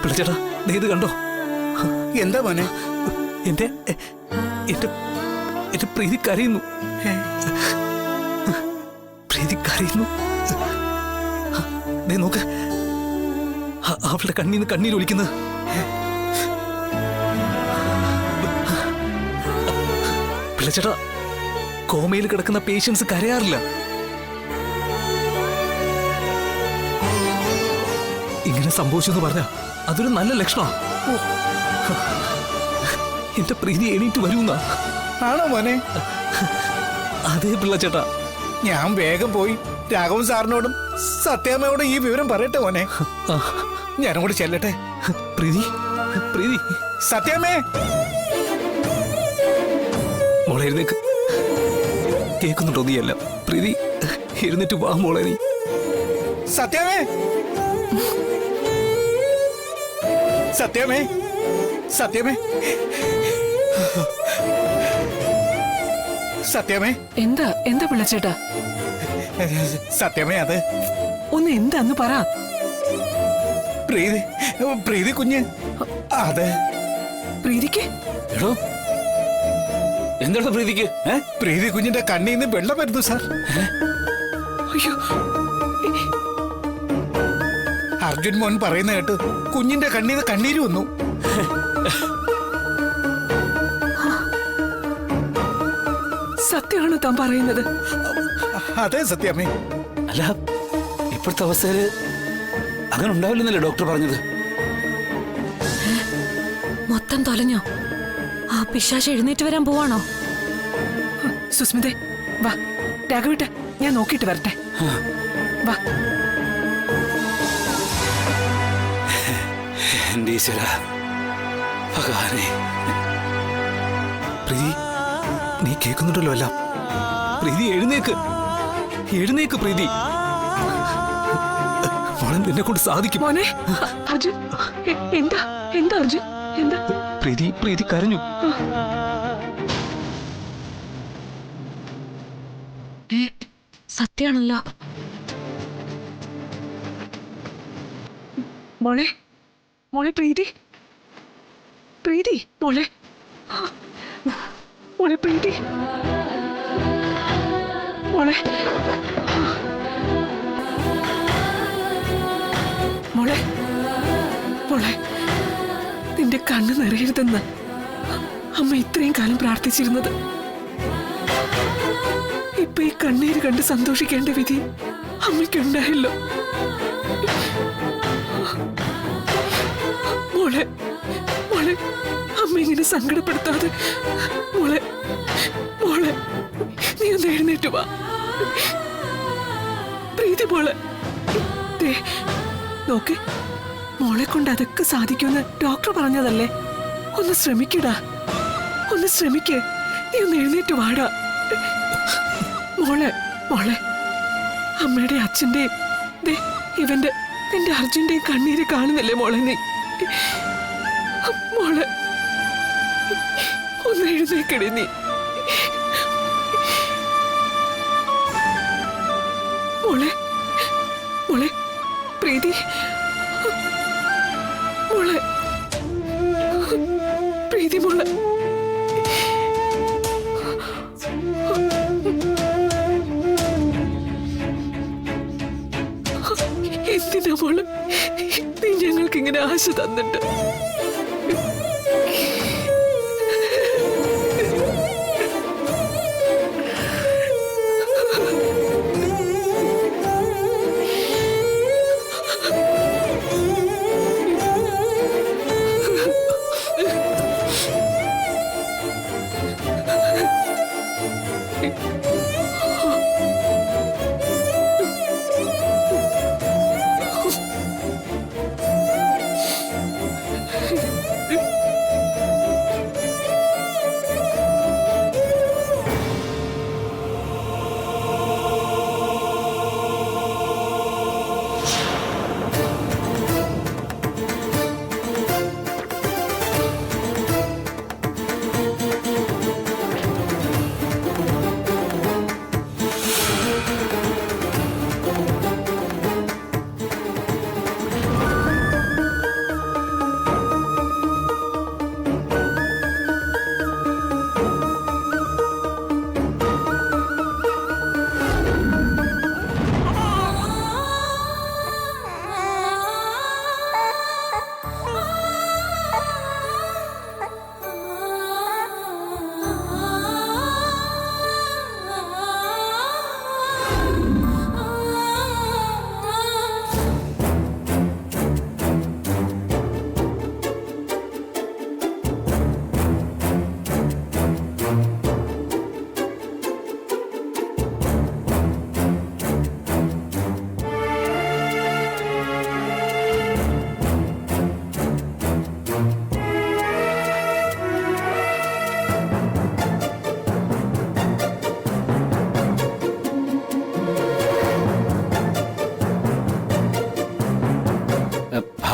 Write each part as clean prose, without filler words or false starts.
പിള്ളച്ചേട്ടാ നീ ഇത് കണ്ടോ? എന്താ മോനെ? എന്റെ എന്റെ എന്റെ പ്രീതി കരയുന്നു. പ്രീതി കരയുന്നു. നീ നോക്ക്, അവളുടെ കണ്ണീന്ന് കണ്ണീരൊലിക്കുന്നത്. പിള്ളച്ചേട്ടാ, കോമയിൽ കിടക്കുന്ന പേഷ്യൻസ് കരയാറില്ല. ഇങ്ങനെ സംഭവിച്ചെന്ന് പറഞ്ഞ അതൊരു നല്ല ലക്ഷണമാണ്. എന്റെ പ്രീതി എണീറ്റ് വരുന്ന ആണോ മോനെ? അതേ പിള്ളച്ചേട്ടാ. ഞാൻ വേഗം പോയി രാഘവൻ സാറിനോടും സത്യാമ്മയോടും ഈ വിവരം പറയട്ടെ മോനെ. ഞാനും കൂടി ചെല്ലട്ടെ. പ്രീതി, പ്രീതി, സത്യാമ്മേ, മോളെ എഴുന്നേക്ക്. കേൾക്കുന്നുണ്ടോ നീ എല്ലാം? പ്രീതി എഴുന്നേറ്റ് വാ മോളെ. നീ സത്യാമ്മേ, സത്യാമ്മേ, സത്യാമ്മേ, സത്യാമ്മേ. എന്താ എന്താ പിള്ളച്ചേട്ടാ? സത്യാമ്മേ, അത് ഒന്ന് എന്താന്ന് പറ. പ്രീതി, പ്രീതി കുഞ്ഞ്. അതെ, പ്രീതിക്ക് എടോ, എന്താണ് പ്രീതിക്ക്? പ്രീതി കുഞ്ഞിന്റെ കണ്ണീന്ന് വെള്ളം വരുന്നു സാർ. അയ്യോ, അർജുൻ മോൻ പറയുന്ന കേട്ട് കുഞ്ഞിന്റെ കണ്ണീന്ന് കണ്ണീര് വന്നു. സത്യമാണ് താൻ പറയുന്നത്? അതെ സത്യാമ്മേ. അല്ല, ഇപ്പോഴത്തെ അവസ്ഥയില് അങ്ങനെ ഉണ്ടാവില്ലെന്നല്ലേ ഡോക്ടർ പറഞ്ഞത്? മൊത്തം തൊലഞ്ഞോ? ആ പിശാച് എഴുന്നേറ്റ് വരാൻ പോവാണോ? സുസ്മിതേ, വാ. രാഘവേട്ട, ഞാൻ നോക്കിയിട്ട് വരട്ടെ. വാ. എന്റെ ഈശ്വര ഭഗവാനെ. പ്രീതി, നീ കേൾക്കുന്നുണ്ടല്ലോ എല്ലാം. പ്രീതി എഴുന്നേക്ക്, എഴുന്നേക്ക് പ്രീതി. മോളെ, നിന്നെ കൊണ്ട് സാധിക്കും. മോനെ, അർജുൻ, എന്താ എന്താ അർജുൻ, എന്താ? പ്രീതി, പ്രീതി കരഞ്ഞു. സത്യാണല്ലോ. മോളെ, മോളെ പ്രീതി, പ്രീതി, മോളെ, മോളെ പ്രീതി, മോളെ, മോളെ, മോളെ, നിന്റെ കണ്ണ് നിറയരുതെന്ന് അമ്മ ഇത്രയും കാലം പ്രാർത്ഥിച്ചിരുന്നത്. ഇപ്പൊ ഈ കണ്ണീര് കണ്ട് സന്തോഷിക്കേണ്ട വിധി അമ്മയ്ക്കുണ്ടായല്ലോ. മോളെ, മോളെ, അമ്മ ഇങ്ങനെ സങ്കടപ്പെടുത്താതെ. മോളെ, മോളെ, നീ ഒന്ന് എഴുന്നേറ്റ് വാ. പ്രീതി മോളെ, ദേ നോക്ക്, മോളെ കൊണ്ട് അതൊക്കെ സാധിക്കുമെന്ന് ഡോക്ടർ പറഞ്ഞതല്ലേ? ഒന്ന് ശ്രമിക്കടാ, ഒന്ന് ശ്രമിക്ക്. നീ ഒന്ന് എഴുന്നേറ്റ് വാടാ. മോളെ, മോളെ, അമ്മയുടെ അച്ഛന്റെയും ഇവന്റെ നിന്റെ അർജുന്റെയും കണ്ണീര് കാണുന്നില്ലേ മോളെ? നീ മോളെ, ഒന്ന് എഴുന്നേക്കടേ നീ. മോളെ, മോളെ പ്രീതി, മോളെ, പ്രീതി മോളെ. എന്തിനാ മോളെ നീ ഞങ്ങൾക്ക് ഇങ്ങനെ ആശ തന്നിട്ട്?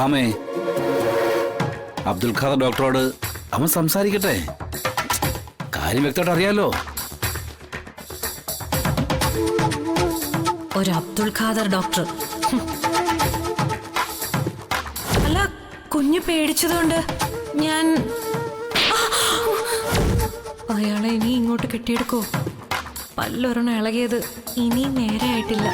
വാമേ, അബ്ദുൽ ഖാദർ ഡോക്ടറോട് അവൻ സംസാരിക്കട്ടെ. കാര്യം വ്യക്തമായിട്ട് അറിയാലോ. ഒരു അബ്ദുൽ ഖാദർ ഡോക്ടർ. അല്ല, കുഞ്ഞ് പേടിച്ചതുകൊണ്ട് ഞാൻ അയാളെ ഇനി ഇങ്ങോട്ട് കെട്ടിയെടുക്കോ? പല്ലൊരെണ്ണം ഇളകിയത് ഇനി നേരെ ആയിട്ടില്ല.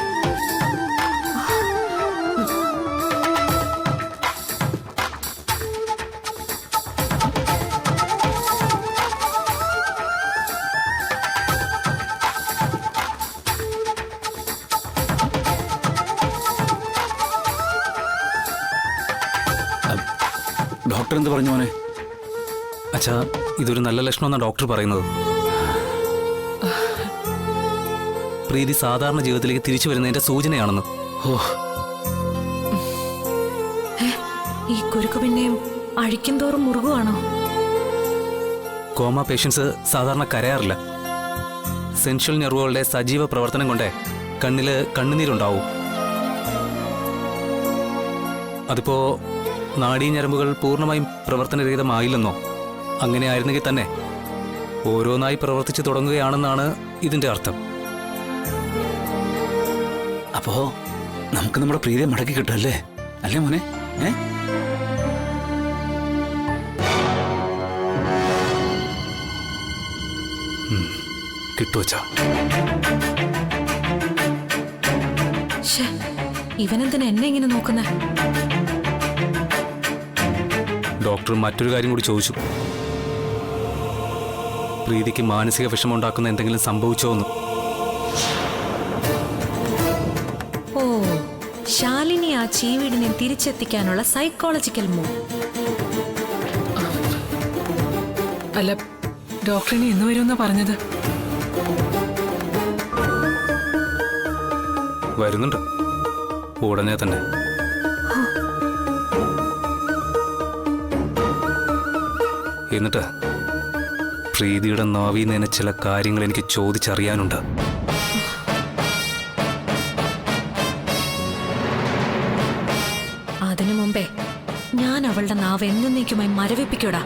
ഡോക്ടർ എന്ത് പറഞ്ഞു മോനെ? അച്ഛാ, ഇതൊരു നല്ല ലക്ഷണമെന്നാണ് ഡോക്ടർ പറയുന്നത്. പ്രീതി സാധാരണ ജീവിതത്തിലേക്ക് തിരിച്ചു വരുന്നതിന്റെ സൂചനയാണെന്ന്. ഓ, ഈ കുരുക്ക് പിന്നെയും അഴിക്കും തോറും മുറുകുവാണോ? കോമ പേഷ്യൻസ് സാധാരണ കരയാറില്ല. സെൻഷ്വൽ നെർവുകളുടെ സജീവ പ്രവർത്തനം കൊണ്ടേ കണ്ണില് കണ്ണുനീരുണ്ടാവും. അതിപ്പോ നാഡീഞരമ്പുകൾ പൂർണ്ണമായും പ്രവർത്തനരഹിതമായില്ലെന്നോ, അങ്ങനെ ആയിരുന്നെങ്കിൽ തന്നെ ഓരോന്നായി പ്രവർത്തിച്ചു തുടങ്ങുകയാണെന്നാണ് ഇതിന്റെ അർത്ഥം. അപ്പോ നമുക്ക് നമ്മുടെ പ്രീതിയെ മടക്കി കിട്ടല്ലേ, അല്ലേ മോനെ? കിട്ടുവച്ചാ. ഇവനെന്തിനാ എന്നെ ഇങ്ങനെ നോക്കുന്നേ? ഡോക്ടർ മറ്റൊരു കാര്യം കൂടി ചോദിച്ചു. പ്രീതിക്ക് മാനസിക വിഷമമുണ്ടാക്കുന്ന എന്തെങ്കിലും സംഭവിച്ചോന്ന്. ഓ, ശാലിനി ആ ചീവീടിനെ തിരിച്ചെത്തിക്കാനുള്ള സൈക്കോളജിക്കൽ മൂവ്. അല്ല, ഡോക്ടറിനെ എന്ന് വരുമെന്നാ പറഞ്ഞത്? വരുന്നുണ്ട് ഉടനെ തന്നെ. എന്നിട്ട് പ്രീതിയുടെ നാവിൽ നിന്ന് ചില കാര്യങ്ങൾ എനിക്ക് ചോദിച്ചറിയാനുണ്ട്. അതിനു മുമ്പേ ഞാൻ അവളുടെ നാവ് എന്നേക്കുമായി മരവിപ്പിക്കൂടാ.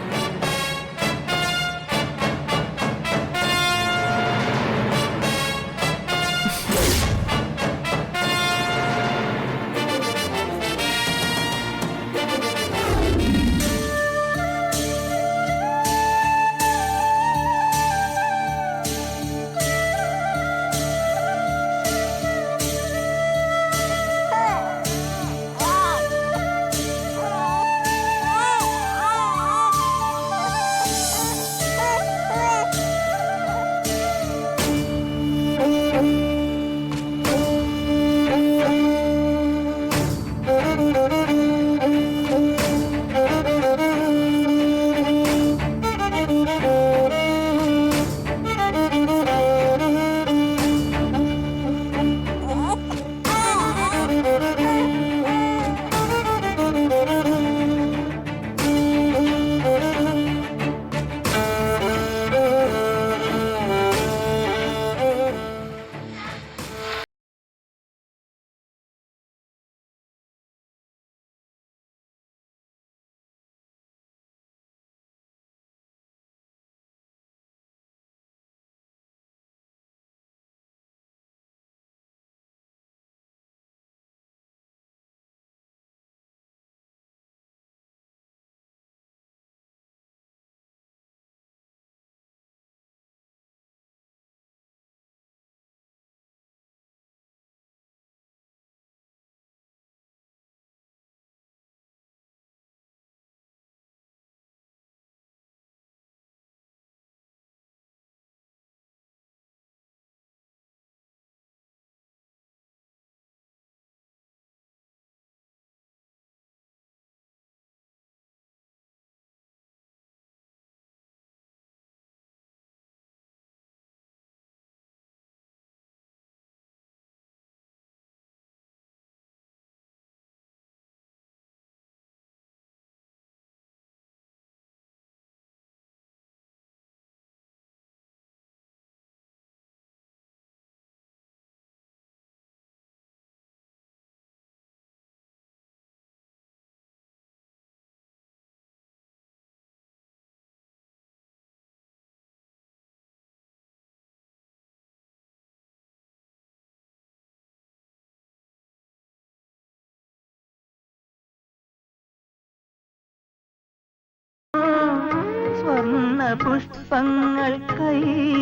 പുഷ്പങ്ങൾ കയ്യിലേന്തിയ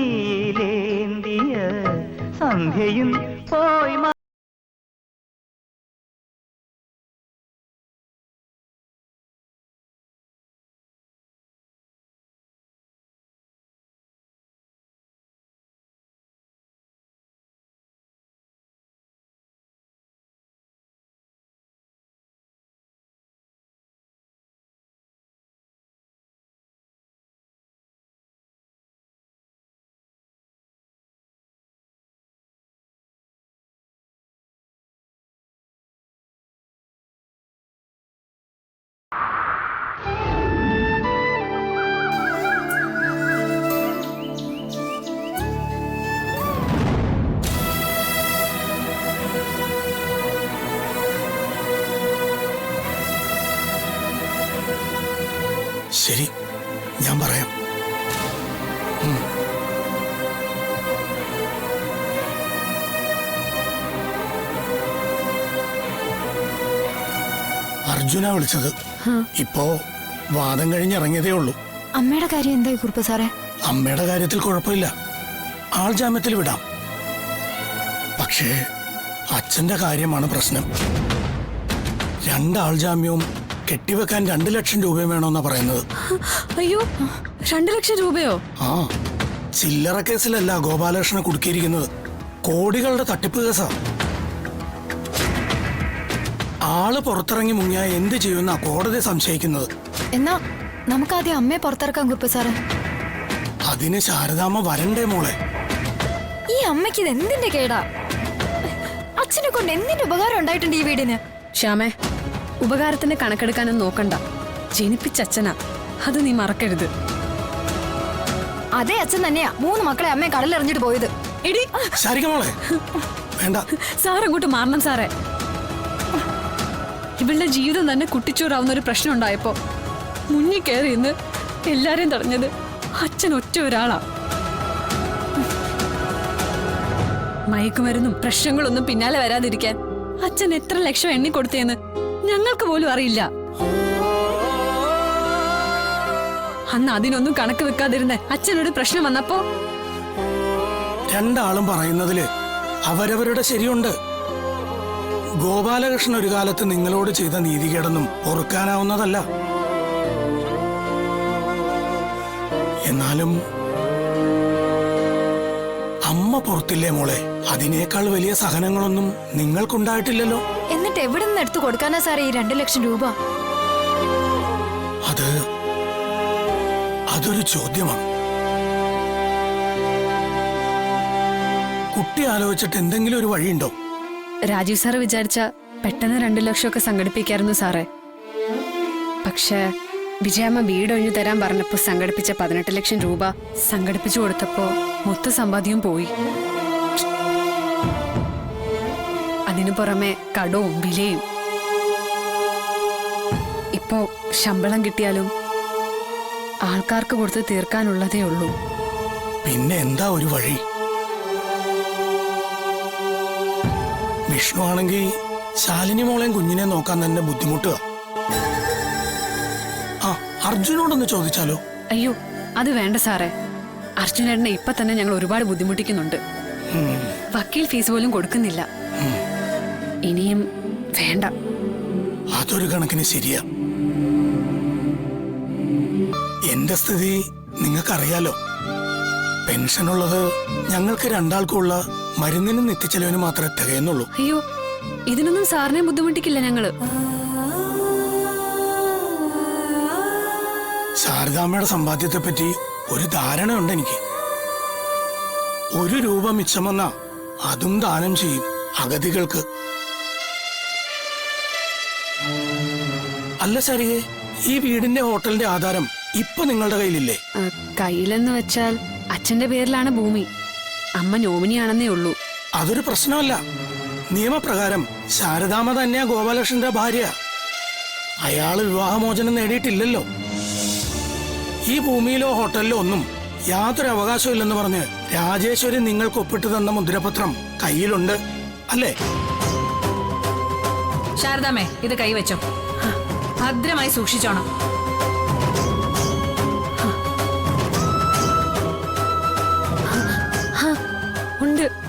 സന്ധ്യയും പോയി ശരി, ഞാൻ പറയാം. അർജുന വിളിച്ചത്. ഇപ്പോ വാദം കഴിഞ്ഞിറങ്ങിയതേ ഉള്ളൂ. അമ്മയുടെ കാര്യം എന്തായി കുറുപ്പ് സാറേ? അമ്മയുടെ കാര്യത്തിൽ കുഴപ്പമില്ല, ആൾ ജാമ്യത്തിൽ വിടാം. പക്ഷേ അച്ഛന്റെ കാര്യമാണ് പ്രശ്നം. 2 ആൾ ജാമ്യവും കെട്ടിവെക്കാൻ 2 ലക്ഷം രൂപ വേണമെന്നാ പറയുന്നത്. അയ്യോ, 2 ലക്ഷം രൂപയോ? ആ, ചില്ലറ കേസിലല്ല ഗോപാലകൃഷ്ണനെ കുടുക്കിയിരിക്കുന്നത്, കോടികളുടെ തട്ടിപ്പ് കേസാ. ആള് പുറത്തിറങ്ങി മുങ്ങിയ എന്ത് ചെയ്യുമെന്നാ കോടതി സംശയിക്കുന്നത്. എന്നാ നമുക്കാദ്യം അമ്മയെ പുറത്തിറക്കാൻ കുറുപ്പ് സാറേ. അതിന് ശാരദാമ്മ വരണ്ടേ മോളെ? ഈ അമ്മയ്ക്ക് ഇത് എന്തിന്റെ കേടാ? അച്ഛനെ കൊണ്ട് എന്തിന്റെ ഉപകാരം ഉണ്ടായിട്ടുണ്ട് ഈ വീടിന്? ശ്യാമേ, ഉപകാരത്തിന്റെ കണക്കെടുക്കാനും നോക്കണ്ട. ജനിപ്പിച്ചച്ഛനാ, അത് നീ മറക്കരുത്. അതേ അച്ഛൻ തന്നെയാ 3 മക്കളെ അമ്മയെ കടലെറിഞ്ഞിട്ട് പോയത്. എടി ശാരിക മോളെ, വേണ്ട. സാർ അങ്ങോട്ട് മാറണം സാറേ. ഇവളുടെ ജീവിതം തന്നെ കുട്ടിച്ചോറാവുന്ന ഒരു പ്രശ്നം ഉണ്ടായപ്പോ മുന്നിൽ കയറി ഇന്ന് എല്ലാരെയും തടഞ്ഞത് അച്ഛൻ ഒറ്റ ഒരാളാ. മയക്കുമരുന്നും പ്രശ്നങ്ങളൊന്നും പിന്നാലെ വരാതിരിക്കാൻ അച്ഛൻ എത്ര ലക്ഷം എണ്ണി കൊടുത്തേന്ന് ഞങ്ങൾക്ക് പോലും അറിയില്ല. അന്ന് അതിനൊന്നും കണക്ക് വെക്കാതിരുന്ന അച്ഛനൊരു പ്രശ്നം വന്നപ്പോ 2 ആളും പറയുന്നതില് അവരവരുടെ ശരിയുണ്ട്. ഗോപാലകൃഷ്ണൻ ഒരു കാലത്ത് നിങ്ങളോട് ചെയ്ത നീതികേടൊന്നും പൊറുക്കാനാവുന്നതല്ല. എന്നാലും അമ്മ പുറത്തില്ലേ മോളെ? അതിനേക്കാൾ വലിയ സഹനങ്ങളൊന്നും നിങ്ങൾക്കുണ്ടായിട്ടില്ലല്ലോ. എന്നിട്ട് എവിടെ നിന്ന് എടുത്തു കൊടുക്കാനാ സാറേ ഈ 2 ലക്ഷം രൂപ? അതൊരു ചോദ്യമാണ്. കുട്ടി ആലോചിച്ചിട്ട് എന്തെങ്കിലും ഒരു വഴിയുണ്ടോ? രാജീവ് സാറ് വിചാരിച്ച പെട്ടെന്ന് 2 ലക്ഷമൊക്കെ സംഘടിപ്പിക്കായിരുന്നു സാറേ. പക്ഷേ വിജയമ്മ വീടൊഴിഞ്ഞു തരാൻ പറഞ്ഞപ്പോ സംഘടിപ്പിച്ച 18 ലക്ഷം രൂപ സംഘടിപ്പിച്ചു കൊടുത്തപ്പോ മൊത്ത സമ്പാദ്യവും പോയി. അതിനു പുറമെ കടവും വിലയും. ഇപ്പോ ശമ്പളം കിട്ടിയാലും ആൾക്കാർക്ക് കൊടുത്ത് തീർക്കാനുള്ളതേ ഉള്ളൂ. പിന്നെ എന്താ ഒരു വഴി? വിഷ്ണു ആണെങ്കിൽ ശാലിനി മോളെയും കുഞ്ഞിനെ നോക്കാൻ തന്നെ ബുദ്ധിമുട്ടുക. ആ, അർജുനോടൊന്ന് ചോദിച്ചാലോ? അയ്യോ, അത് വേണ്ട സാറേ. അർജുനേട്ടനെ ഇപ്പൊ തന്നെ ഞങ്ങൾ ഒരുപാട് ബുദ്ധിമുട്ടിക്കുന്നുണ്ട്. വക്കീൽ ഫീസ് പോലും കൊടുക്കുന്നില്ല. ഇനിയും വേണ്ട. അതൊരു കണക്കിന് ശരിയാ. എന്റെ സ്ഥിതി നിങ്ങൾക്കറിയാലോ. പെൻഷനുള്ളത് ഞങ്ങൾക്ക് 2 ആൾക്കുള്ള മരുന്നിനും നിത്യച്ചെലവിനും മാത്രമേ തികയുന്നുള്ളൂ. അയ്യോ, ഇതിനൊന്നും സാറിനെ ബുദ്ധിമുട്ടിക്കില്ല ഞങ്ങള്. ശാരദാമ്മയുടെ സമ്പാദ്യത്തെ പറ്റി ഒരു ധാരണയുണ്ട് എനിക്ക്. 1 രൂപ മിച്ചം വന്നാ അതും ദാനം ചെയ്യും അഗതികൾക്ക്. അല്ല ശരിയെ, ഈ വീടിന്റെ ഹോട്ടലിന്റെ ആധാരം ഇപ്പൊ നിങ്ങളുടെ കയ്യിലില്ലേ? കയ്യിലെന്ന് വെച്ചാൽ അച്ഛന്റെ പേരിലാണ് ഭൂമി. അമ്മ നോമിനിയാണെന്നേ ഉള്ളൂ. അതൊരു പ്രശ്നമല്ല. നിയമപ്രകാരം ശാരദാമ്മ തന്നെയാ ഗോപാലകൃഷ്ണന്റെ ഭാര്യ. അയാള് വിവാഹമോചനം നേടിയിട്ടില്ലല്ലോ. ഈ ഭൂമിയിലോ ഹോട്ടലിലോ ഒന്നും യാതൊരു അവകാശവും ഇല്ലെന്ന് പറഞ്ഞ് രാജേശ്വരി നിങ്ങൾക്ക് ഒപ്പിട്ട് തന്ന മുദ്രപത്രം കയ്യിലുണ്ട് അല്ലേ? ശാരദാമ്മേ, ഇത് കൈവച്ചോ, ഭദ്രമായി സൂക്ഷിച്ചോണം.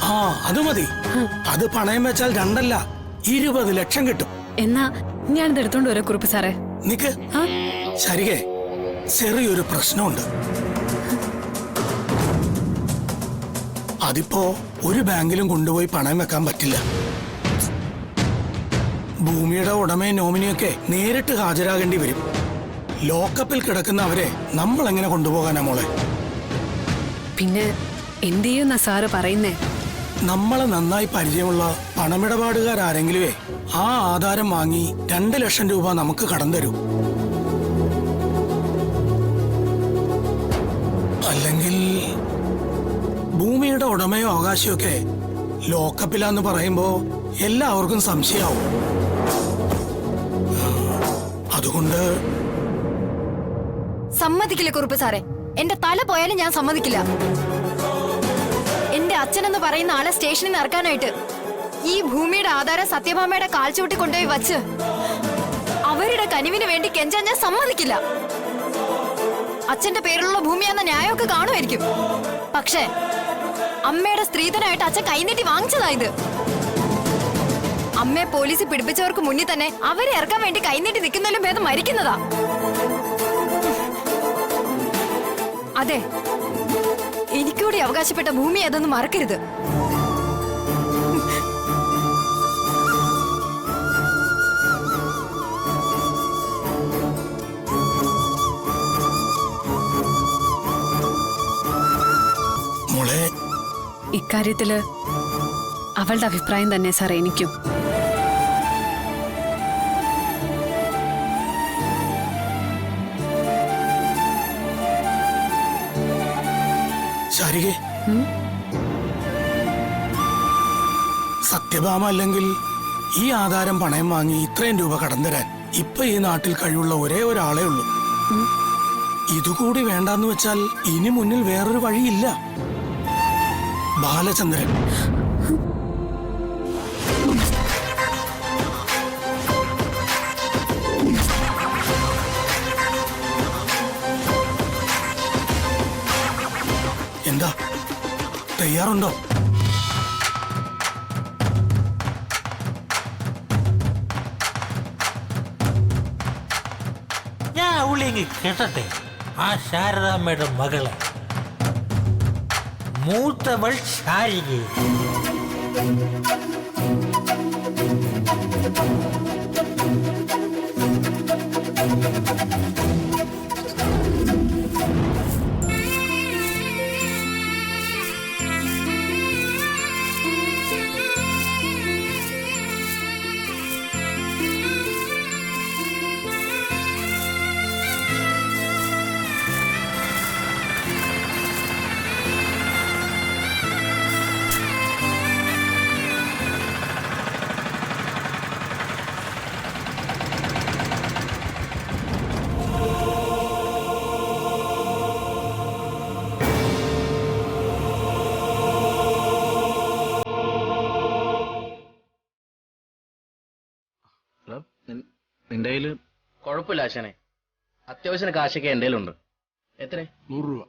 ആ അത് മതി. അത് പണയം വെച്ചാൽ 2 അല്ല 20 ലക്ഷം കിട്ടും. എന്നാ ഞാനിത് എടുത്തോണ്ട് വരാം കുറുപ്പ് സാറേ. നിക്ക് ശരികെ, ചെറിയൊരു പ്രശ്നമുണ്ട്. അതിപ്പോ ഒരു ബാങ്കിലും കൊണ്ടുപോയി പണയം വെക്കാൻ പറ്റില്ല. ഭൂമിയുടെ ഉടമയും നോമിനിയൊക്കെ നേരിട്ട് ഹാജരാകേണ്ടി വരും. ലോക്കപ്പിൽ കിടക്കുന്ന അവരെ നമ്മൾ എങ്ങനെ കൊണ്ടുപോകാനാ മോളെ? പിന്നെ എന്ത് ചെയ്യുന്ന സാറ് പറയുന്നേ? നമ്മളെ നന്നായി പരിചയമുള്ള പണമിടപാടുകാരെങ്കിലുവേ ആ ആധാരം വാങ്ങി 2 ലക്ഷം രൂപ നമുക്ക് കടം തരൂ. അല്ലെങ്കിൽ ഭൂമിയുടെ ഉടമയോ അവകാശമോ ഒക്കെ ലോക്കപ്പിലാന്ന് പറയുമ്പോ എല്ലാവർക്കും സംശയാവും. അതുകൊണ്ട് സമ്മതിക്കില്ല കുറുപ്പ് സാറേ. എന്റെ തല പോയാലും ഞാൻ സമ്മതിക്കില്ല. എന്റെ അച്ഛനെന്ന് പറയുന്ന ആളെ സ്റ്റേഷനിൽ നിന്ന് ഇറക്കാനായിട്ട് ഈ ഭൂമിയുടെ ആധാരം സത്യഭാമയുടെ കാൽച്ചുവട്ടി കൊണ്ടുപോയി വച്ച് അവരുടെ കനിവിന് വേണ്ടി കെഞ്ചാൻ ഞാൻ സമ്മതിക്കില്ല. അച്ഛന്റെ പേരിലുള്ള ഭൂമിയാന്ന ന്യായമൊക്കെ കാണുമായിരിക്കും. പക്ഷേ അമ്മയുടെ സ്ത്രീധനായിട്ട് അച്ഛൻ കൈനീട്ടി വാങ്ങിച്ചതായത്. അമ്മയെ പോലീസ് പിടിപ്പിച്ചവർക്ക് മുന്നിൽ തന്നെ അവരെ ഇറക്കാൻ വേണ്ടി കൈനീട്ടി നിൽക്കുന്നതിലും ഭേദം മരിക്കുന്നതാ. അതെ, എനിക്കൂടി അവകാശപ്പെട്ട ഭൂമി അതൊന്നും മറക്കരുത്. മോളെ, ഇക്കാര്യത്തില് അവളുടെ അഭിപ്രായം തന്നെ സാറേ എനിക്കും. ശാരികെ, സത്യഭാമ അല്ലെങ്കിൽ ഈ ആധാരം പണയം വാങ്ങി ഇത്രയും രൂപ കടം തരാൻ ഇപ്പൊ ഈ നാട്ടിൽ കഴിവുള്ള ഒരേ ഒരാളേ ഉള്ളൂ. ഇതുകൂടി വേണ്ടെന്ന് വെച്ചാൽ ഇനി മുന്നിൽ വേറൊരു വഴിയില്ല. ബാലചന്ദ്രൻ. എന്താ, തയ്യാറുണ്ടോ? ഞാൻ അവളെങ്കിൽ കേട്ടെ. ആ ശാരദാമ്മയുടെ മകളെ, മൂത്തവൾ ശാരിക. നിന്റെ കയ്യില് കുഴപ്പമില്ല ആശാനെ. അത്യാവശ്യം കാശൊക്കെ എന്റെ കയ്യിലുണ്ട്. എത്ര? 100 രൂപ.